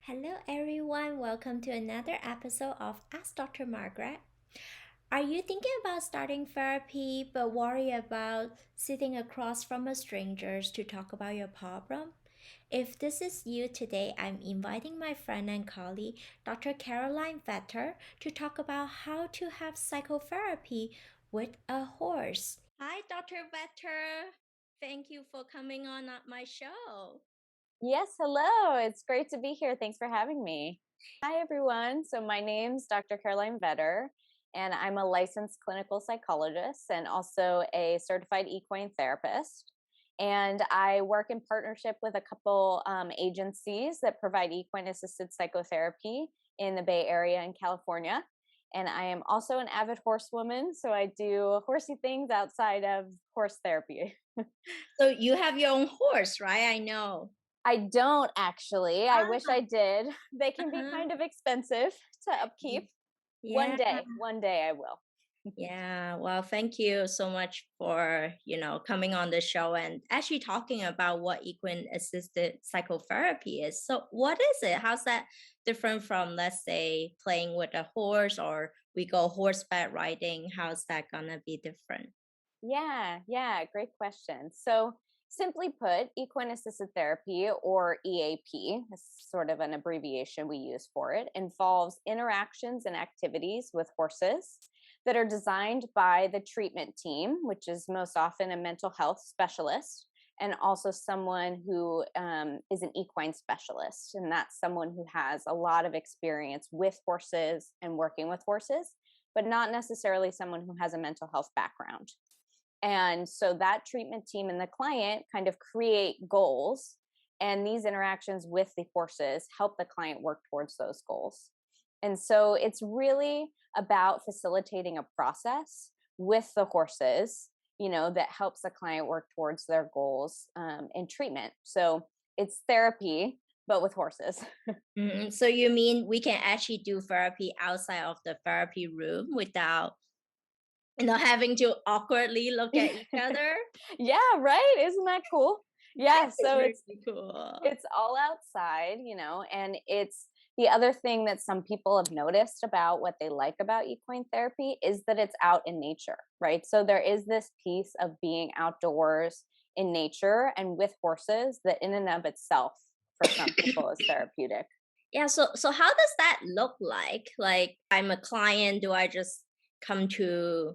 Hello, everyone. Welcome to another episode of Ask Dr. Margaret. Are you thinking about starting therapy but worry about sitting across from a stranger to talk about your problem? If this is you today, I'm inviting my friend and colleague, Dr. Caroline Vetter, to talk about how to have psychotherapy with a horse. Hi, Dr. Vetter. Thank you for coming on my show. Yes, hello. It's great to be here. Thanks for having me. Hi, everyone. So, my name's Dr. Caroline Vetter, and I'm a licensed clinical psychologist and also a certified equine therapist. And I work in partnership with a couple agencies that provide equine assisted psychotherapy in the Bay Area in California. And I am also an avid horsewoman, so I do horsey things outside of horse therapy. So you have your own horse, right? I know. I don't actually. I wish Ah, I did. They can be uh-huh. kind of expensive to upkeep. Yeah, One day I will. yeah. Well, thank you so much for, coming on the show and actually talking about what equine-assisted psychotherapy is. So what is it? How's that different from, let's say, playing with a horse or we go horseback riding? How's that gonna be different? Yeah, great question. So, simply put, equine assisted therapy or EAP, is sort of an abbreviation we use for it, involves interactions and activities with horses that are designed by the treatment team, which is most often a mental health specialist, and also someone who is an equine specialist. And that's someone who has a lot of experience with horses and working with horses, but not necessarily someone who has a mental health background. And so that treatment team and the client kind of create goals. And these interactions with the horses help the client work towards those goals. And so it's really about facilitating a process with the horses, that helps the client work towards their goals in treatment. So it's therapy, but with horses. So you mean we can actually do therapy outside of the therapy room without, having to awkwardly look at each other? Yeah, right. Isn't that cool? That Yeah. is So really cool. it's all outside, and it's the other thing that some people have noticed about what they like about equine therapy is that it's out in nature, right? So there is this piece of being outdoors in nature and with horses that in and of itself for some people is therapeutic. Yeah, so how does that look like? Like I'm a client, do I just come to,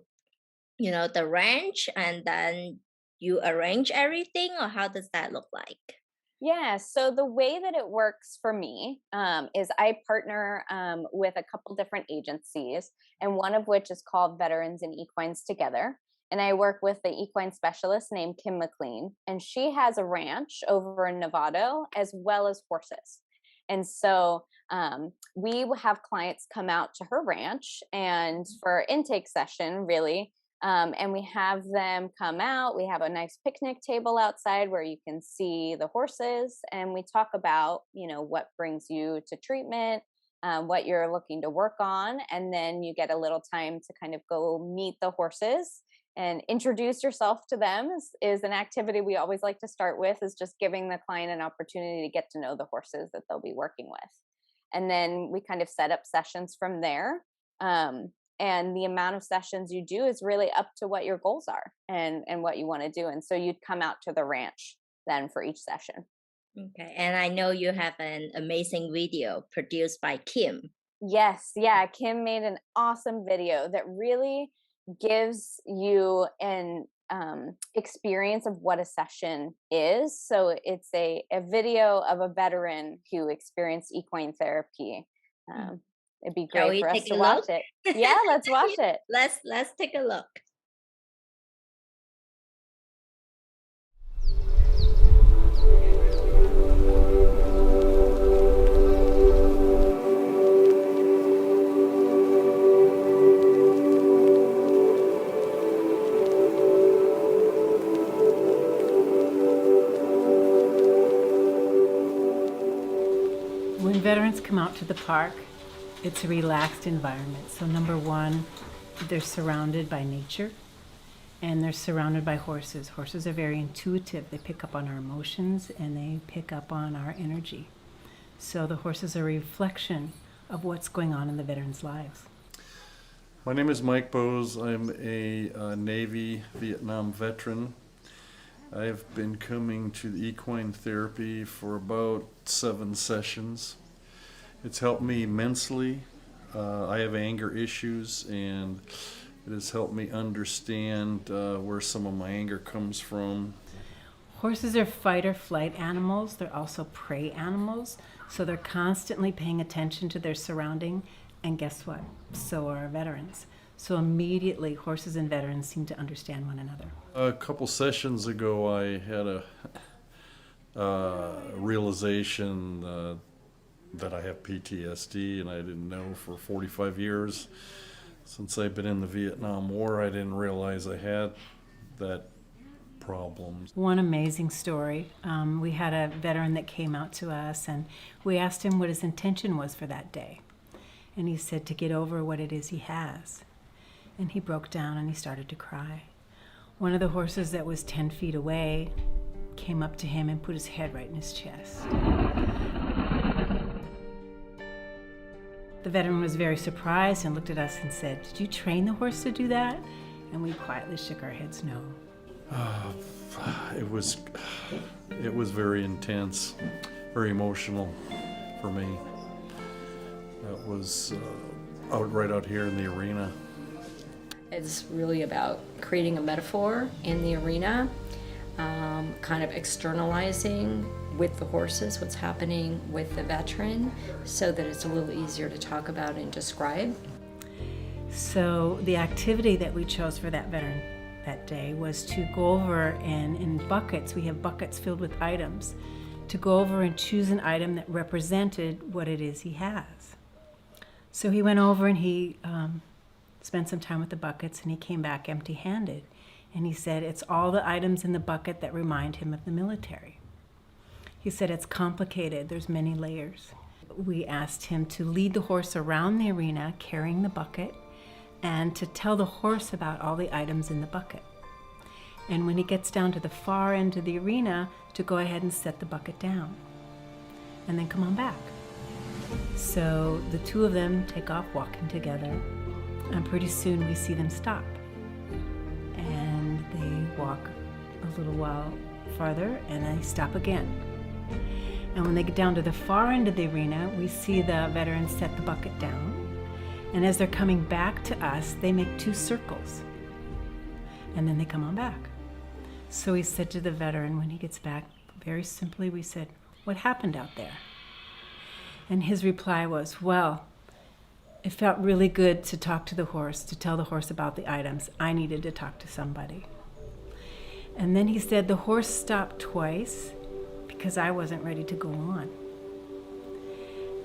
the ranch and then you arrange everything or how does that look like? Yeah, so the way that it works for me is I partner with a couple different agencies, and one of which is called Veterans and Equines Together. And I work with the equine specialist named Kim McLean, and she has a ranch over in Novato as well as horses. And so we will have clients come out to her ranch and for intake session, really, and we have them come out. We have a nice picnic table outside where you can see the horses, and we talk about, what brings you to treatment, what you're looking to work on, and then you get a little time to kind of go meet the horses and introduce yourself to them. Is an activity we always like to start with. Is just giving the client an opportunity to get to know the horses that they'll be working with, and then we kind of set up sessions from there. Um, and the amount of sessions you do is really up to what your goals are and what you want to do. And so you'd come out to the ranch then for each session. Okay, and I know you have an amazing video produced by Kim. Yes, yeah, Kim made an awesome video that really gives you an experience of what a session is. So it's a video of a veteran who experienced equine therapy. Mm. It'd be Shall great we for us take to a watch look? it. Yeah, let's watch it. Let's take a look. When veterans come out to the park, it's a relaxed environment. So number one, they're surrounded by nature and they're surrounded by horses. Horses are very intuitive. They pick up on our emotions and they pick up on our energy. So the horses are a reflection of what's going on in the veterans' lives. My name is Mike Bose. I'm a Navy Vietnam veteran. I've been coming to the equine therapy for about 7 sessions. It's helped me immensely. I have anger issues, and it has helped me understand where some of my anger comes from. Horses are fight or flight animals. They're also prey animals. So they're constantly paying attention to their surrounding. And guess what? So are our veterans. So immediately, horses and veterans seem to understand one another. A couple sessions ago, I had a realization that I have PTSD, and I didn't know for 45 years. Since I've been in the Vietnam War, I didn't realize I had that problem. One amazing story. We had a veteran that came out to us, and we asked him what his intention was for that day. And he said to get over what it is he has. And he broke down and he started to cry. One of the horses that was 10 feet away came up to him and put his head right in his chest. The veteran was very surprised and looked at us and said, "Did you train the horse to do that?" And we quietly shook our heads no. It was very intense, very emotional for me. That was right out here in the arena. It's really about creating a metaphor in the arena, kind of externalizing with the horses what's happening with the veteran so that it's a little easier to talk about and describe. So the activity that we chose for that veteran that day was to go over and in buckets, we have buckets filled with items, to go over and choose an item that represented what it is he has. So he went over and he spent some time with the buckets, and he came back empty-handed. And he said, it's all the items in the bucket that remind him of the military. He said, it's complicated, there's many layers. We asked him to lead the horse around the arena carrying the bucket and to tell the horse about all the items in the bucket. And when he gets down to the far end of the arena, to go ahead and set the bucket down. And then come on back. So the two of them take off walking together, and pretty soon we see them stop. And they walk a little while farther, and they stop again. And when they get down to the far end of the arena, we see the veterans set the bucket down. And as they're coming back to us, they make 2 circles. And then they come on back. So we said to the veteran when he gets back, very simply, we said, "What happened out there?" And his reply was, "Well, it felt really good to talk to the horse, to tell the horse about the items. I needed to talk to somebody." And then he said the horse stopped twice because I wasn't ready to go on.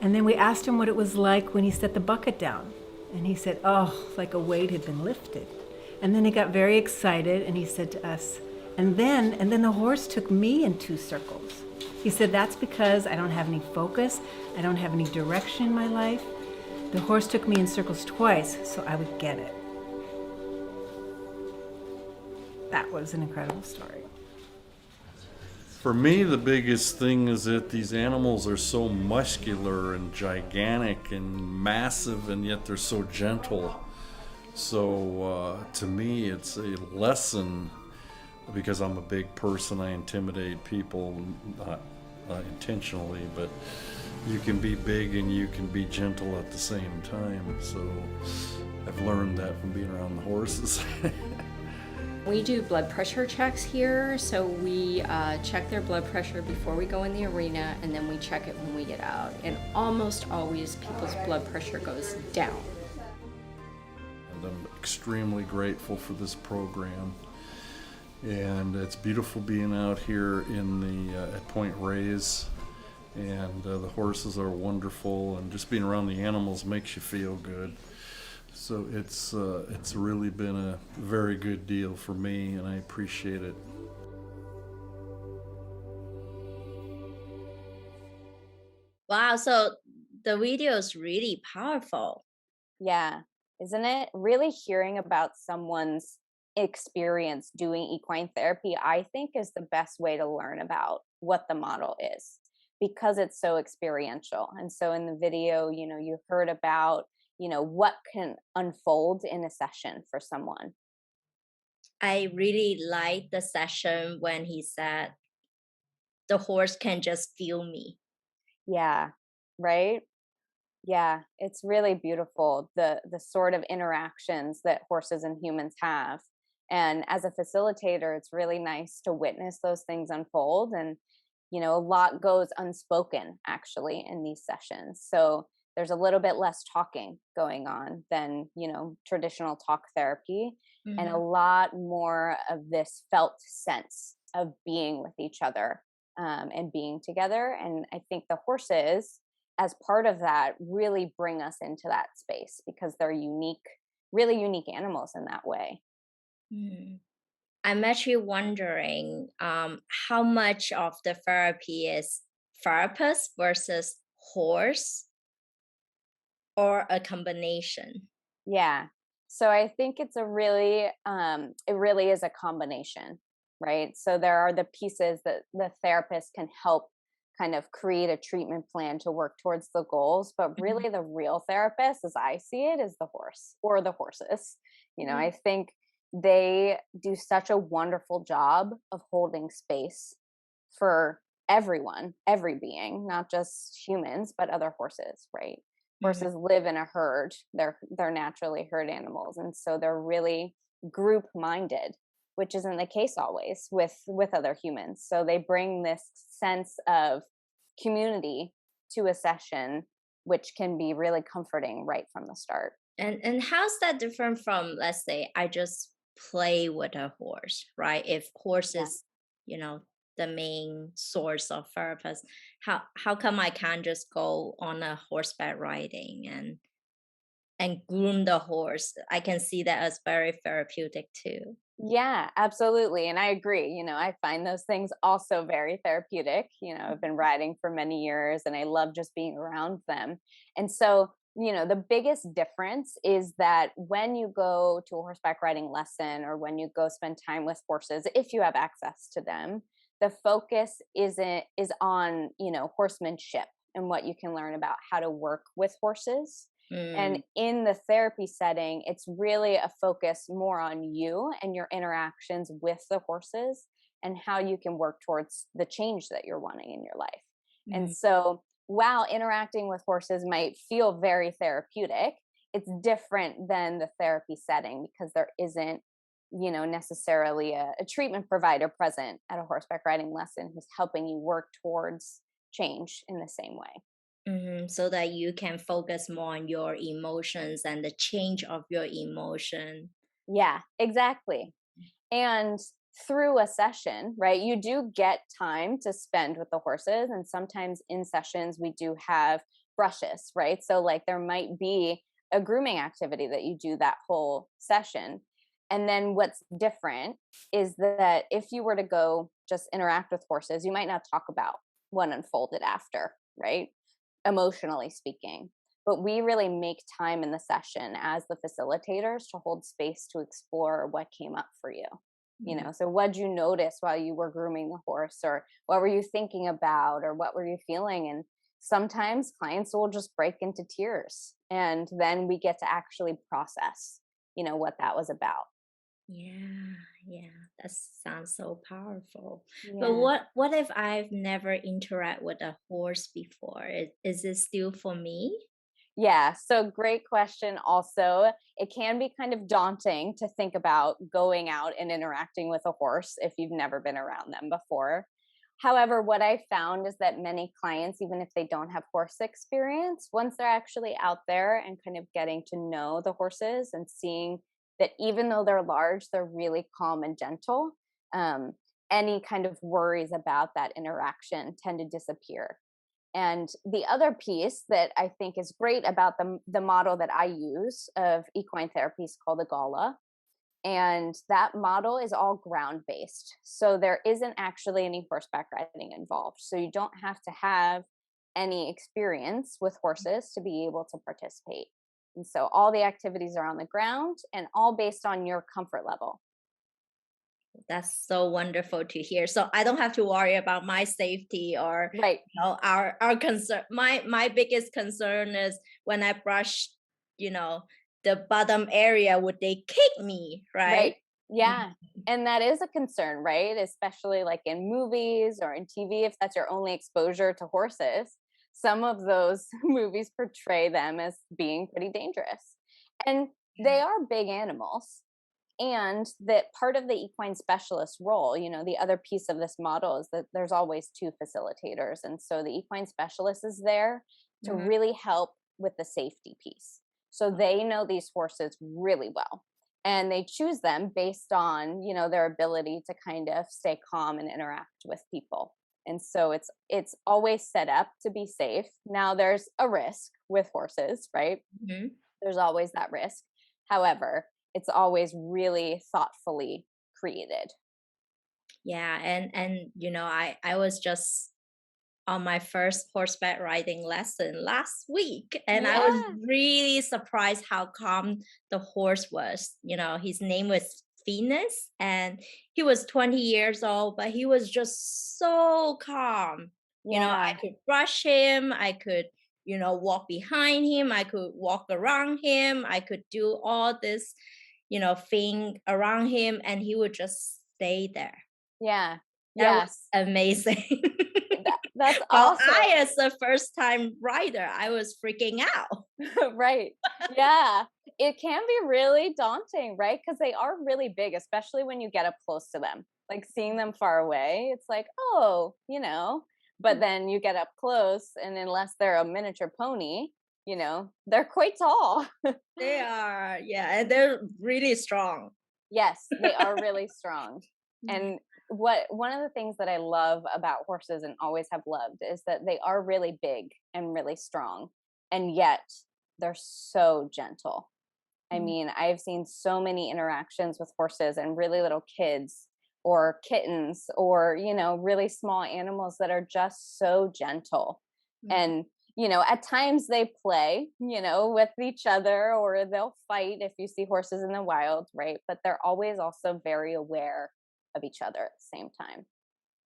And then we asked him what it was like when he set the bucket down. And he said, oh, like a weight had been lifted. And then he got very excited and he said to us, and then the horse took me in 2 circles. He said, that's because I don't have any focus. I don't have any direction in my life. The horse took me in circles twice so I would get it. That was an incredible story. For me, the biggest thing is that these animals are so muscular and gigantic and massive, and yet they're so gentle. So to me, it's a lesson, because I'm a big person, I intimidate people, not intentionally, but you can be big and you can be gentle at the same time. So I've learned that from being around the horses. We do blood pressure checks here, so we check their blood pressure before we go in the arena, and then we check it when we get out. And almost always people's blood pressure goes down. And I'm extremely grateful for this program. And it's beautiful being out here in the at Point Reyes, and the horses are wonderful, and just being around the animals makes you feel good. So it's really been a very good deal for me, and I appreciate it. Wow, so the video is really powerful. Yeah, isn't it? Really hearing about someone's experience doing equine therapy, I think, is the best way to learn about what the model is. because it's so experiential. And so in the video, you heard about, what can unfold in a session for someone. I really liked the session when he said, the horse can just feel me. Yeah, right? Yeah, it's really beautiful, the sort of interactions that horses and humans have. And as a facilitator, it's really nice to witness those things unfold. And, a lot goes unspoken actually in these sessions. So there's a little bit less talking going on than, traditional talk therapy, and a Mhm. lot more of this felt sense of being with each other, and being together. And I think the horses, as part of that, really bring us into that space because they're unique, really unique animals in that way. Mm. I'm actually wondering how much of the therapy is therapist versus horse or a combination. Yeah. So I think it's it really is a combination, right? So there are the pieces that the therapist can help kind of create a treatment plan to work towards the goals. But Mhm. really, the real therapist, as I see it, is the horse or the horses. I Mm. think they do such a wonderful job of holding space for everyone, every being, not just humans, but other horses, right? Mhm. Horses live in a herd. They're naturally herd animals, and so they're really group minded, which isn't the case always with other humans. So they bring this sense of community to a session, which can be really comforting right from the start. And how's that different from, let's say, I just play with a horse, right? If horse Yeah. is, you know, the main source of therapist, how come I can't just go on a horseback riding and groom the horse? I can see that as very therapeutic too. Yeah, absolutely. And I agree. I find those things also very therapeutic. I've been riding for many years and I love just being around them. And so, the biggest difference is that when you go to a horseback riding lesson or when you go spend time with horses, if you have access to them, the focus is on, horsemanship and what you can learn about how to work with horses. And Mm, in the therapy setting, it's really a focus more on you and your interactions with the horses and how you can work towards the change that you're wanting in your life. And mm, so, while interacting with horses might feel very therapeutic, it's different than the therapy setting because there isn't, necessarily a treatment provider present at a horseback riding lesson who's helping you work towards change in the same way. so that you can focus more on your emotions and the change of your emotion. Yeah, exactly. And through a session, right, you do get time to spend with the horses. And sometimes in sessions, we do have brushes, right? So, like, there might be a grooming activity that you do that whole session. And then what's different is that if you were to go just interact with horses, you might not talk about what unfolded after, right? Emotionally speaking. But we really make time in the session as the facilitators to hold space to explore what came up for you. Mm. So what'd you notice while you were grooming the horse, or what were you thinking about, or what were you feeling? And sometimes clients will just break into tears, and then we get to actually process, what that was about. Yeah, yeah, that sounds so powerful. But Yeah. what if I've never interacted with a horse before? Is it still for me? Yeah, so great question. Also, it can be kind of daunting to think about going out and interacting with a horse if you've never been around them before. However, what I found is that many clients, even if they don't have horse experience, once they're actually out there and kind of getting to know the horses and seeing that even though they're large, they're really calm and gentle, um, any kind of worries about that interaction tend to disappear. And the other piece that I think is great about the model that I use of equine therapy is called the Gala. And that model is all ground based. So there isn't actually any horseback riding involved. So you don't have to have any experience with horses to be able to participate. And so all the activities are on the ground and all based on your comfort level. That's so wonderful to hear. So I don't have to worry about my safety or Right, our concern. My biggest concern is when I brush, you know, the bottom area, would they kick me, right. right? Yeah. And that is a concern, right? Especially like in movies or in TV, if that's your only exposure to horses. Some of those movies portray them as being pretty dangerous. And they Yeah. are big animals. And that part of the equine specialist role, the other piece of this model is that there's always two facilitators. And so the equine specialist is there to Mhm. really help with the safety piece. So they know these horses really well. And they choose them based on, their ability to kind of stay calm and interact with people. And so it's always set up to be safe. Now there's a risk with horses, right? Mhm. There's always that risk. However, it's always really thoughtfully created. Yeah, and I was just on my first horseback riding lesson last week, and I was Yeah. really surprised how calm the horse was. His name was Venus, and he was 20 years old, but he was just so calm. I Yeah. could brush him, I could, walk behind him, I could walk around him, I could do all this, thing around him, and he would just stay there. Yeah. That was Yes. amazing. That's Well, awesome. I, as a first time rider, I was freaking out. Right. Yeah. It can be really daunting, right? Because they are really big, especially when you get up close to them. Like seeing them far away, it's like, oh, but then you get up close, and unless they're a miniature pony, they're quite tall. They are, yeah, and they're really strong. Yes, they are really strong. Mm. And one of the things that I love about horses and always have loved is that they are really big and really strong, and yet they're so gentle. I Mm. mean, I've seen so many interactions with horses and really little kids or kittens or, really small animals that are just so gentle. Mm. And, at times they play, with each other, or they'll fight if you see horses in the wild, right? But they're always also very aware of each other at the same time.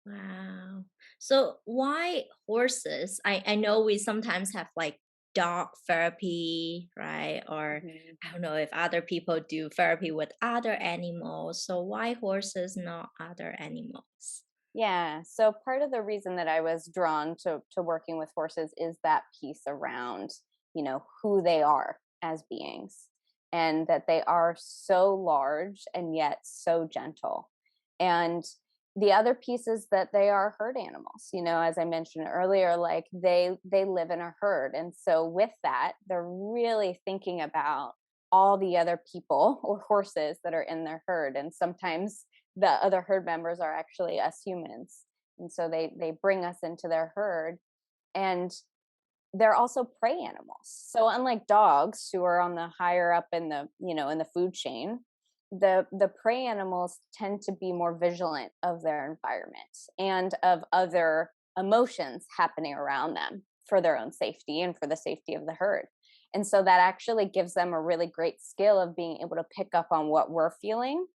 Wow. So why horses? I know we sometimes have like dog therapy, right? Or Mhm. I don't know if other people do therapy with other animals. So why horses, not other animals? Yeah. So part of the reason that I was drawn to working with horses is that piece around, who they are as beings, and that they are so large and yet so gentle. And the other piece is that they are herd animals, as I mentioned earlier, like they live in a herd. And so with that, they're really thinking about all the other people or horses that are in their herd. And sometimes the other herd members are actually us humans, and so they bring us into their herd. And they're also prey animals, so unlike dogs who are on the higher up in the in the food chain, the prey animals tend to be more vigilant of their environment and of other emotions happening around them for their own safety and for the safety of the herd. And so that actually gives them a really great skill of being able to pick up on what we're feeling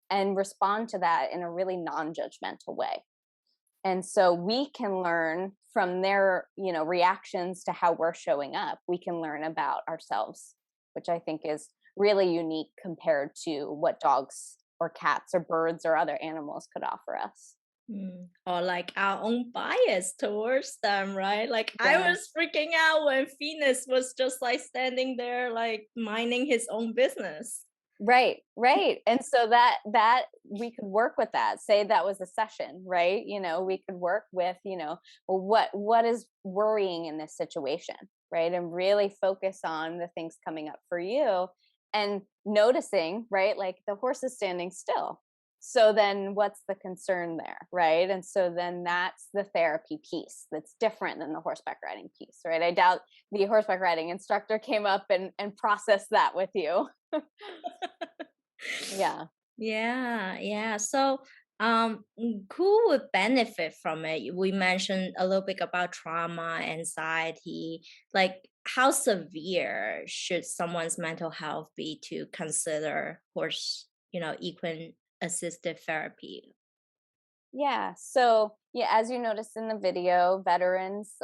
and respond to that in a really non-judgmental way. And so we can learn from their, reactions to how we're showing up. We can learn about ourselves, which I think is really unique compared to what dogs or cats or birds or other animals could offer us. Mm. Or like our own bias towards them, right? Like I Yeah. was freaking out when Venus was just like standing there, like minding his own business. Right, right. And so that we could work with that. Say that was a session, right? We could work with, well, what is worrying in this situation, right? And really focus on the things coming up for you and noticing, right? Like the horse is standing still. So then what's the concern there, right? And so then that's the therapy piece that's different than the horseback riding piece, right? I doubt the horseback riding instructor came up and processed that with you. Yeah. Yeah, yeah. So, who would benefit from it? We mentioned a little bit about trauma, anxiety. Like, how severe should someone's mental health be to consider horse, equine assisted therapy? Yeah. So, yeah, as you noticed in the video, veterans,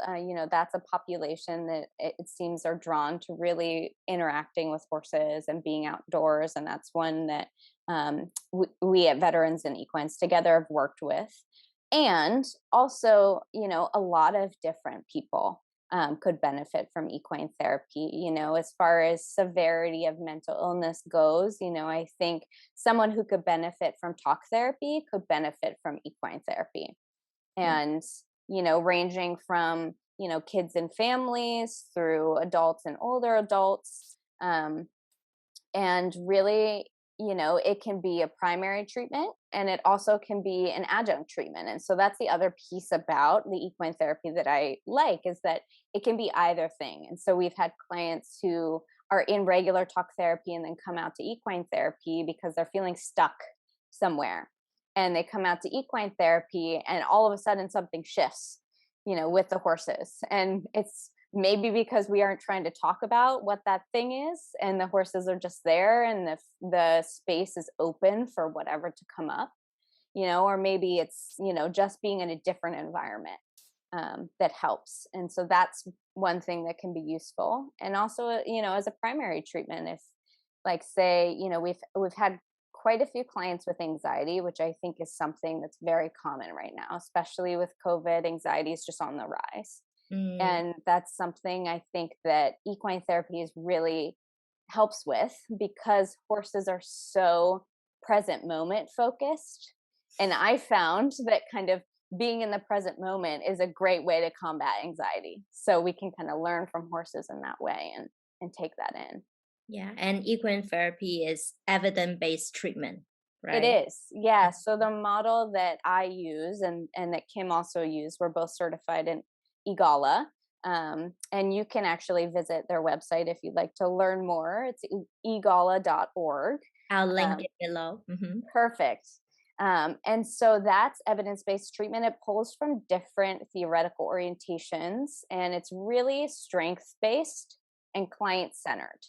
that's a population that it seems are drawn to really interacting with horses and being outdoors. And that's one that we at Veterans and Equines Together have worked with. And also, a lot of different people could benefit from equine therapy. As far as severity of mental illness goes, I think someone who could benefit from talk therapy could benefit from equine therapy. And, ranging from, kids and families through adults and older adults. And really, it can be a primary treatment and it also can be an adjunct treatment. And so that's the other piece about the equine therapy that I like, is that it can be either thing. And so we've had clients who are in regular talk therapy and then come out to equine therapy because they're feeling stuck somewhere. And they come out to equine therapy and all of a sudden something shifts, with the horses. And it's maybe because we aren't trying to talk about what that thing is and the horses are just there and the space is open for whatever to come up, or maybe it's, just being in a different environment that helps. And so that's one thing that can be useful. And also, as a primary treatment, if like say, we've had quite a few clients with anxiety, which I think is something that's very common right now, especially with COVID. Anxiety is just on the rise. And that's something I think that equine therapy is really helps with, because horses are so present moment focused. And I found that kind of being in the present moment is a great way to combat anxiety. So we can kind of learn from horses in that way and take that in. Yeah, and equine therapy is evidence-based treatment, right? It is. Yeah. So the model that I use and that Kim also used, we're both certified in EGALA. And you can actually visit their website if you'd like to learn more. It's egala.org. I'll link it below. Perfect. And so that's evidence-based treatment. It pulls from different theoretical orientations, and it's really strengths-based and client-centered.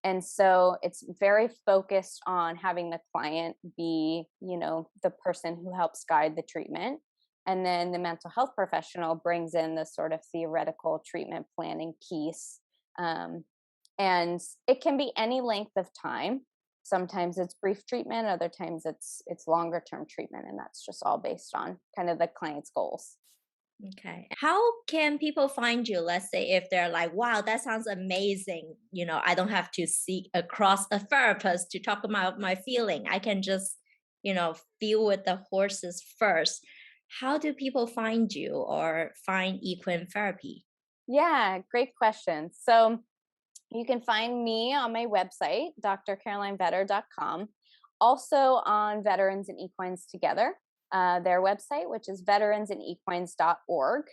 And so it's very focused on having the client be, the person who helps guide the treatment. And then the mental health professional brings in the sort of theoretical treatment planning piece. And it can be any length of time. Sometimes it's brief treatment, other times it's longer term treatment. And that's just all based on kind of the client's goals. Okay. How can people find you? Let's say if they're like, wow, that sounds amazing. I don't have to seek across a therapist to talk about my feeling. I can just, feel with the horses first. How do people find you or find equine therapy? Yeah, great question. So you can find me on my website, drcarolinevetter.com. Also on Veterans and Equines Together, their website, which is veteransandequines.org.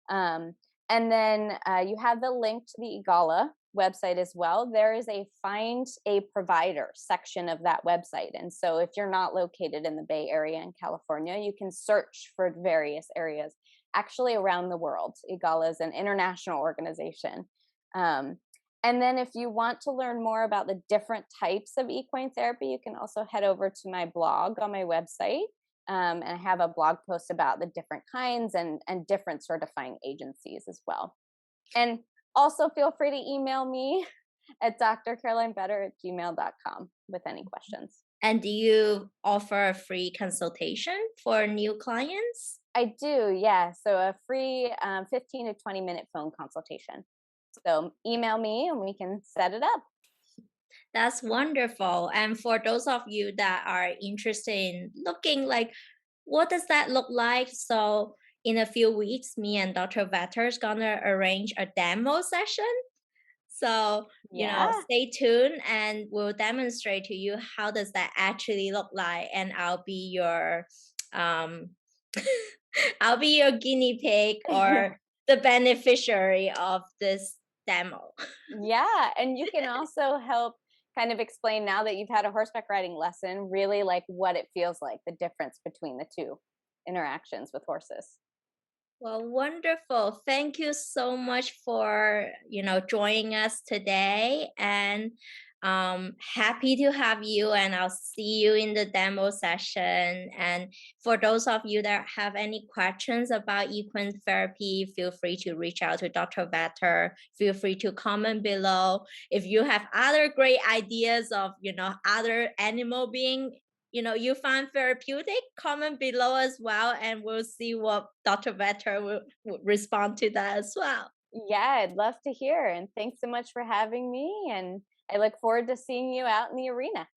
And then you have the link to the EGALA website as well. There is a find a provider section of that website. And so if you're not located in the Bay Area in California, you can search for various areas actually around the world. EGALA is an international organization. And then if you want to learn more about the different types of equine therapy, you can also head over to my blog on my website. And I have a blog post about the different kinds and different certifying agencies as well. And also feel free to email me at drcarolinevetter@gmail.com with any questions. And do you offer a free consultation for new clients? I do, yeah. So a free 15 to 20 minute phone consultation. So email me and we can set it up. That's wonderful. And for those of you that are interested in looking like, what does that look like? So in a few weeks, me and Dr. Vetter is gonna arrange a demo session. So, stay tuned and we'll demonstrate to you how does that actually look like. And I'll be your I'll be your guinea pig or the beneficiary of this demo. Yeah. And you can also help kind of explain, now that you've had a horseback riding lesson, really like what it feels like, the difference between the two interactions with horses. Well, wonderful. Thank you so much for, joining us today. And Happy to have you, and I'll see you in the demo session. And for those of you that have any questions about equine therapy, feel free to reach out to Dr. Vetter. Feel free to comment below. If you have other great ideas of, other animal being, you find therapeutic, comment below as well, and we'll see what Dr. Vetter will respond to that as well. Yeah, I'd love to hear. And thanks so much for having me. And I look forward to seeing you out in the arena.